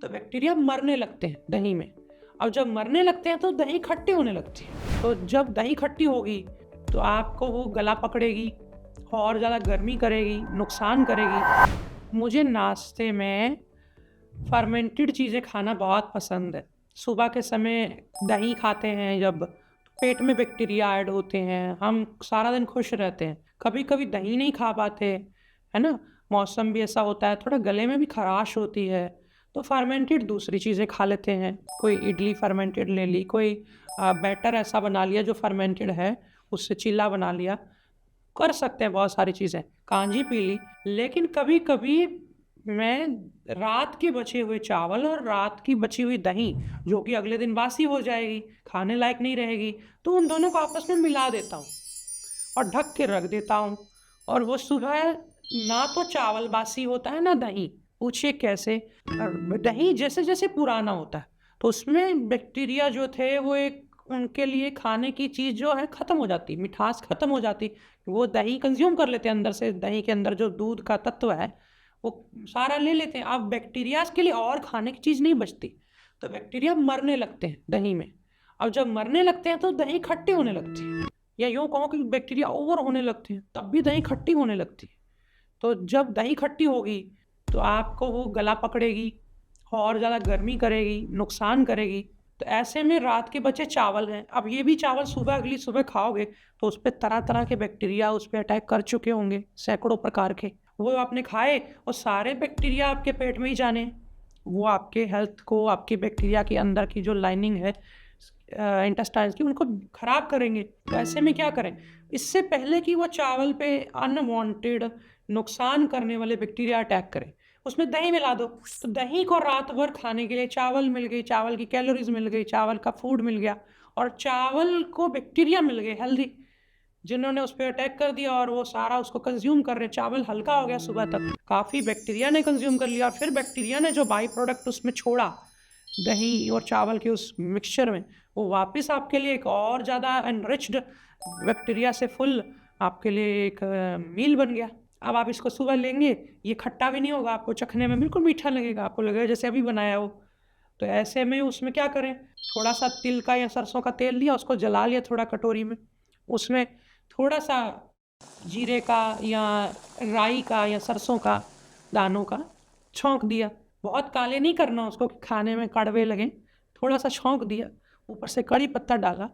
तो बैक्टीरिया मरने लगते हैं दही में। अब जब मरने लगते हैं तो दही खट्टी होने लगती है। तो जब दही खट्टी होगी तो आपको वो गला पकड़ेगी और ज़्यादा गर्मी करेगी, नुकसान करेगी। मुझे नाश्ते में फर्मेंटेड चीज़ें खाना बहुत पसंद है। सुबह के समय दही खाते हैं जब, तो पेट में बैक्टीरिया ऐड होते हैं, हम सारा दिन खुश रहते हैं। कभी-कभी दही नहीं खा पाते, है ना? मौसम भी ऐसा होता है, थोड़ा गले में भी खराश होती है, तो फर्मेंटेड दूसरी चीज़ें खा लेते हैं। कोई इडली फर्मेंटेड ले ली, कोई बैटर ऐसा बना लिया जो फर्मेंटेड है, उससे चिल्ला बना लिया। कर सकते हैं बहुत सारी चीज़ें, कांजी पी ली। लेकिन कभी-कभी मैं रात के बचे हुए चावल और रात की बची हुई दही, जो कि अगले दिन बासी हो जाएगी, खाने लायक नहीं रहेगी, तो उन दोनों को आपस में मिला देता हूँ और ढक के रख देता हूँ। और वो सुबह ना तो चावल बासी होता है ना दही। पूछिए कैसे? दही जैसे-जैसे पुराना होता है, तो उसमें बैक्टीरिया जो थे वो एक उनके लिए खाने की चीज़ जो है ख़त्म हो जाती, मिठास ख़त्म हो जाती। वो दही कंज़्यूम कर लेते हैं अंदर से, दही के अंदर जो दूध का तत्व है, वो सारा ले लेते हैं। अब बैक्टीरियाज़ के लिए और खाने की चीज़ नहीं बचती, तो बैक्टीरिया मरने लगते हैं दही में। अब जब मरने लगते हैं तो दही खट्टी होने लगती है, या यूँ कहो कि बैक्टीरिया ओवर होने लगते हैं, तब भी दही खट्टी होने लगती है। तो जब दही खट्टी होगी, तो आपको वो गला पकड़ेगी और ज़्यादा गर्मी करेगी, नुकसान करेगी। तो ऐसे में रात के बचे चावल हैं, अब ये भी चावल सुबह अगली सुबह खाओगे, तो उसपे तरह-तरह के बैक्टीरिया उस पे अटैक कर चुके होंगे, सैकड़ों प्रकार के। वो आपने खाए और सारे बैक्टीरिया आपके पेट में ही जाने हैं। वो आपके हेल्थ को, आपकी बैक्टीरिया के अंदर की जो लाइनिंग है इंटेस्टाइन्स की, उनको खराब करेंगे। तो ऐसे में क्या करें? इससे पहले कि वो चावल पे अनवांटेड नुकसान करने वाले बैक्टीरिया अटैक करें, उसमें दही मिला दो। तो दही को रात भर खाने के लिए चावल मिल गई, चावल की कैलोरीज़ मिल गई, चावल का फूड मिल गया और चावल को बैक्टीरिया मिल गए हेल्दी, जिन्होंने उस पे अटैक कर दिया और वो सारा उसको कंज़्यूम कर रहे हैं। चावल हल्का हो गया सुबह तक, काफ़ी बैक्टीरिया ने कंज़्यूम कर लिया और फिर बैक्टीरिया ने जो बाई प्रोडक्ट उसमें छोड़ा, दही और चावल के उस मिक्सचर में, वो वापस आपके लिए एक और ज़्यादा एनरिच्ड बैक्टीरिया से फुल आपके लिए एक मील बन गया। अब आप इसको सुबह लेंगे, ये खट्टा भी नहीं होगा, आपको चखने में बिल्कुल मीठा लगेगा, आपको लगेगा जैसे अभी बनाया हो। तो ऐसे में उसमें क्या करें, थोड़ा-सा तिल का या सरसों का तेल लिया, उसको जला लिया थोड़ा कटोरी में, उसमें थोड़ा-सा जीरे का या राई का या सरसों का दानों का छौंक दिया। बहुत काले नहीं करना उसको कि खाने में कड़वे लगें, थोड़ा-सा छौंक दिया, ऊपर से कड़ी पत्ता डाला,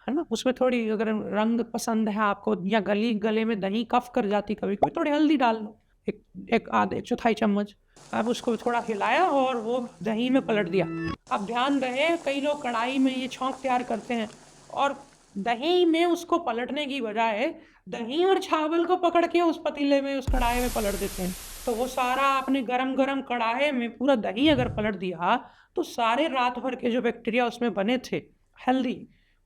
है ना? उसमें थोड़ी अगर रंग पसंद है आपको या गले में दही कफ कर जाती कभी-कभी, थोड़ी हल्दी डाल लो, एक एक आधे चौथाई चम्मच। अब उसको थोड़ा हिलाया और वो दही में पलट दिया। अब ध्यान रहे, कई लोग कढ़ाई में ये छौंक तैयार करते हैं और दही में उसको पलटने की बजाय दही और चावल को पकड़ के उस पतीले में, उस कढ़ाई में पलट देते हैं। तो वो सारा आपने गरम-गरम कढ़ाई में पूरा दही अगर पलट दिया, तो सारे रात भर के जो बैक्टीरिया उसमें बने थे हेल्दी,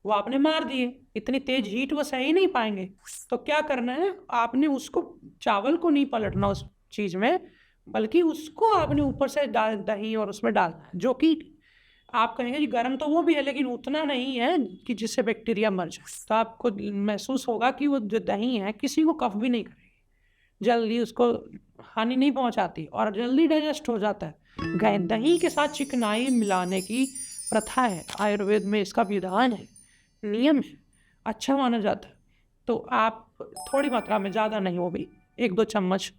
वो आपने मार दिए। इतनी तेज़ हीट वो सह ही नहीं पाएँगे। तो क्या करना है, आपने उसको चावल को नहीं पलटना उस चीज़ में, बल्कि उसको आपने ऊपर से दही और उसमें डालना है, जो कि आप कहेंगे कि गर्म तो वो भी है, लेकिन उतना नहीं है कि जिससे बैक्टीरिया मर जाए। तो आपको महसूस होगा कि वो जो दही है, किसी को कफ भी नहीं करेगी, जल्दी उसको हानि नहीं पहुँचाती और जल्दी डाइजेस्ट हो जाता है। दही के साथ चिकनाई मिलाने की प्रथा है, आयुर्वेद में इसका विधान है, नियम है, अच्छा माना जाता है। तो आप थोड़ी मात्रा में, ज़्यादा नहीं, वो भी 1-2 चम्मच,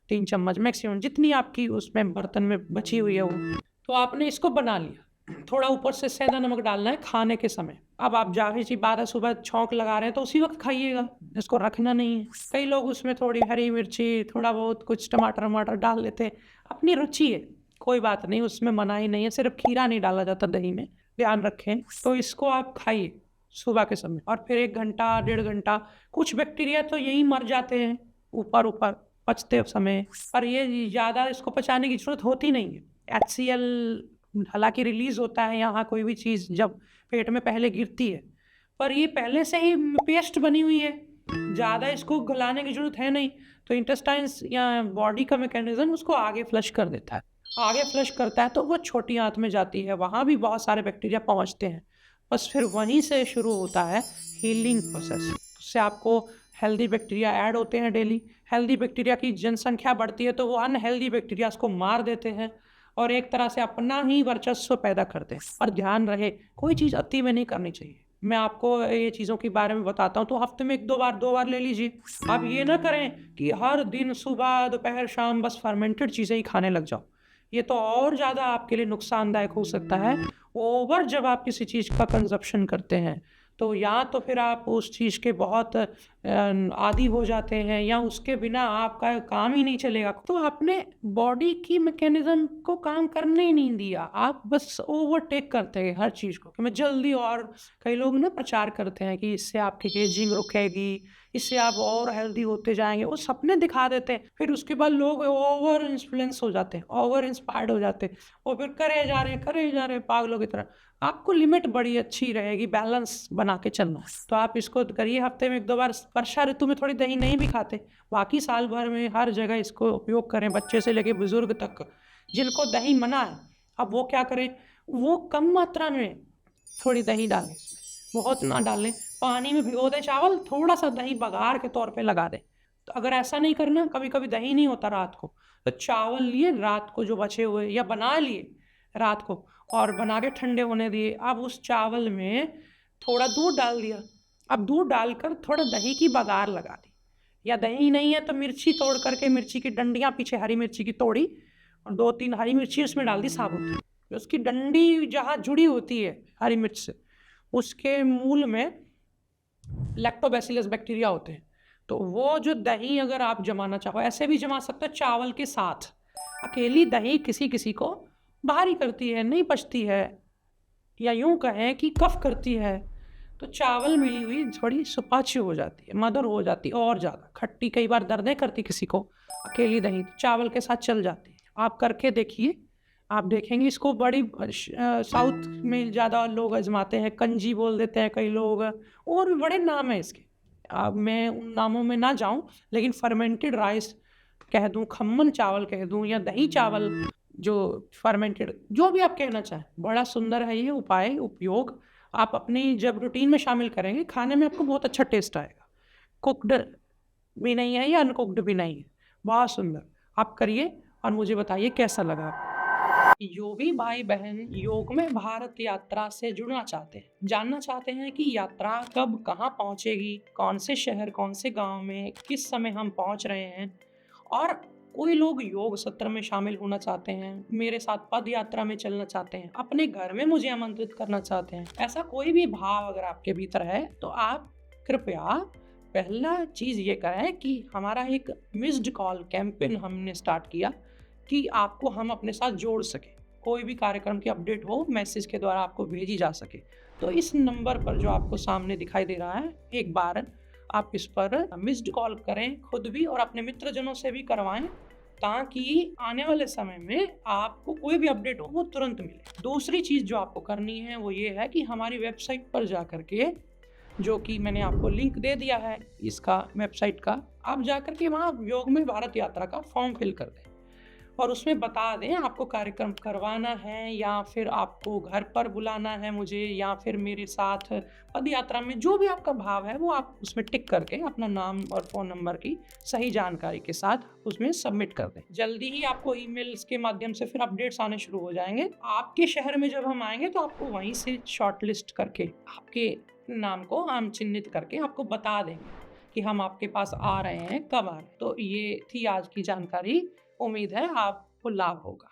3 चम्मच मैक्सिमम, जितनी आपकी उसमें बर्तन में बची हुई है वो। तो आपने इसको बना लिया। थोड़ा ऊपर से सेंधा नमक डालना है खाने के समय। अब आप ज़ाहिर-सी बात है, सुबह छौंक लगा रहे हैं तो उसी वक़्त खाइएगा, इसको रखना नहीं है। कई लोग उसमें थोड़ी हरी मिर्ची, थोड़ा बहुत कुछ टमाटर-वमाटर डाल लेते हैं, अपनी रुचि है, कोई बात नहीं, उसमें मनाही नहीं है, सिर्फ़ खीरा नहीं डाला जाता दही में, ध्यान रखें। तो इसको आप खाइए सुबह के समय और फिर 1 घंटा, डेढ़ घंटा, कुछ बैक्टीरिया तो यहीं मर जाते हैं ऊपर-ऊपर पचते समय, पर ये ज़्यादा इसको पचाने की ज़रूरत होती नहीं है। HCl हालाँकि रिलीज़ होता है यहाँ, कोई भी चीज़ जब पेट में पहले गिरती है, पर ये पहले से ही पेस्ट बनी हुई है, ज़्यादा इसको गलाने की ज़रूरत है नहीं। तो इंटेस्टाइन्स या बॉडी का मैकेनिज़्म उसको आगे फ्लश कर देता है। आगे फ्लश करता है तो वो छोटी आँत में जाती है, वहाँ भी बहुत सारे बैक्टीरिया पहुँचते हैं। बस फिर वहीं से शुरू होता है हीलिंग प्रोसेस। उससे आपको हेल्दी बैक्टीरिया ऐड होते हैं डेली। हेल्दी बैक्टीरिया की जनसंख्या बढ़ती है तो वो अनहेल्दी बैक्टीरियाज़ को मार देते हैं और एक तरह से अपना ही वर्चस्व पैदा करते हैं। और ध्यान रहे, कोई चीज़ अति में नहीं करनी चाहिए। मैं आपको ये चीज़ों के बारे में बताता हूँ तो हफ्ते में 1-2 बार ले लीजिए। आप ये ना करें कि हर दिन सुबह दोपहर शाम बस फर्मेंटेड चीज़ें ही खाने लग जाओ। ये तो और ज़्यादा आपके लिए नुकसानदायक हो सकता है। ओवर जब आप किसी चीज़ का कंजप्शन करते हैं तो या तो फिर आप उस चीज़ के बहुत आदी हो जाते हैं या उसके बिना आपका काम ही नहीं चलेगा। तो आपने बॉडी की मैकेनिज्म को काम करने ही नहीं दिया, आप बस ओवरटेक करते हैं हर चीज़ को कि मैं जल्दी। और कई लोग ना प्रचार करते हैं कि इससे आपकी एजिंग रुकेगी, इससे आप और हेल्दी होते जाएंगे, वो सपने दिखा देते हैं। फिर उसके बाद लोग ओवर इन्फ्लुएंस हो जाते हैं, ओवर इंस्पायर्ड हो जाते हैं, और फिर करे जा रहे हैं पागलों की तरह। आपको लिमिट बड़ी अच्छी रहेगी, बैलेंस बना के चलना है। तो आप इसको करिए हफ्ते में 1-2 बार। वर्षा ऋतु में थोड़ी दही नहीं भी खाते, बाकी साल भर में हर जगह इसको उपयोग करें, बच्चे से लेके बुजुर्ग तक। जिनको दही मना है, अब वो क्या करें, वो कम मात्रा में थोड़ी दही डालें इसमें, बहुत ना डालें। पानी में भिगो दें चावल, थोड़ा सा दही बघार के तौर पे लगा दें। तो अगर ऐसा नहीं करना, कभी कभी दही नहीं होता रात को, तो चावल लिए रात को जो बचे हुए, या बना लिए रात को और बना के ठंडे होने दिए। अब उस चावल में थोड़ा दूध डाल दिया, अब दूध डालकर थोड़ा दही की बघार लगा दी। या दही नहीं है तो मिर्ची तोड़ करके, मिर्ची की डंडियाँ पीछे हरी मिर्ची की तोड़ी और 2-3 हरी मिर्ची उसमें डाल दी साबुत। उसकी डंडी जहाँ जुड़ी होती है हरी मिर्च से, उसके मूल में लैक्टोबैसिलस बैक्टीरिया होते हैं। तो वो जो दही अगर आप जमाना चाहो, ऐसे भी जमा सकते हो चावल के साथ। अकेली दही किसी किसी को भारी करती है, नहीं पचती है, या यूं कहें कि कफ करती है। तो चावल मिली हुई थोड़ी सुपाच्य हो जाती है, मधुर हो जाती है, और ज़्यादा खट्टी कई बार दर्दें करती किसी को। अकेली दही तो चावल के साथ चल जाती है। आप करके देखिए, आप देखेंगे इसको। बड़ी साउथ में ज़्यादा लोग आजमाते हैं, कंजी बोल देते हैं कई लोग, और भी बड़े नाम हैं इसके। अब मैं उन नामों में ना जाऊं, लेकिन फर्मेंटेड राइस कह दूं, खम्मन चावल कह दूं, या दही चावल जो फर्मेंटेड, जो भी आप कहना चाहें, बड़ा सुंदर है ये उपाय, उपयोग। आप अपनी जब रूटीन में शामिल करेंगे, खाने में आपको बहुत अच्छा टेस्ट आएगा। कुक्ड भी नहीं है या अनकुक्ड भी नहीं है, बहुत सुंदर। आप करिए और मुझे बताइए कैसा लगा। योगी भाई बहन योग में भारत यात्रा से जुड़ना चाहते हैं, जानना चाहते हैं कि यात्रा कब कहाँ पहुँचेगी, कौन से शहर कौन से गांव में किस समय हम पहुँच रहे हैं, और कोई लोग योग सत्र में शामिल होना चाहते हैं, मेरे साथ पद यात्रा में चलना चाहते हैं, अपने घर में मुझे आमंत्रित करना चाहते हैं। ऐसा कोई भी भाव अगर आपके भीतर है तो आप कृपया पहला चीज़ ये करें कि हमारा एक मिस्ड कॉल कैंपेन हमने स्टार्ट किया कि आपको हम अपने साथ जोड़ सकें। कोई भी कार्यक्रम की अपडेट हो, मैसेज के द्वारा आपको भेजी जा सके। तो इस नंबर पर जो आपको सामने दिखाई दे रहा है, एक बार आप इस पर मिस्ड कॉल करें, खुद भी और अपने मित्रजनों से भी करवाएं, ताकि आने वाले समय में आपको कोई भी अपडेट हो वो तुरंत मिले। दूसरी चीज़ जो आपको करनी है वो ये है कि हमारी वेबसाइट पर जा करके, जो कि मैंने आपको लिंक दे दिया है इसका वेबसाइट का, आप जा करके वहाँ योग में भारत यात्रा का फॉर्म फिल कर दें और उसमें बता दें आपको कार्यक्रम करवाना है या फिर आपको घर पर बुलाना है मुझे, या फिर मेरे साथ पद यात्रा में, जो भी आपका भाव है वो आप उसमें टिक करके अपना नाम और फ़ोन नंबर की सही जानकारी के साथ उसमें सबमिट कर दें। जल्दी ही आपको ईमेल्स के माध्यम से फिर अपडेट्स आने शुरू हो जाएंगे। आपके शहर में जब हम आएंगे तो आपको वहीं से शॉर्ट लिस्ट करके आपके नाम को हम चिन्हित करके आपको बता देंगे कि हम आपके पास आ रहे हैं, कब आ रहे हैं। तो ये थी आज की जानकारी, उम्मीद है आपको लाभ होगा।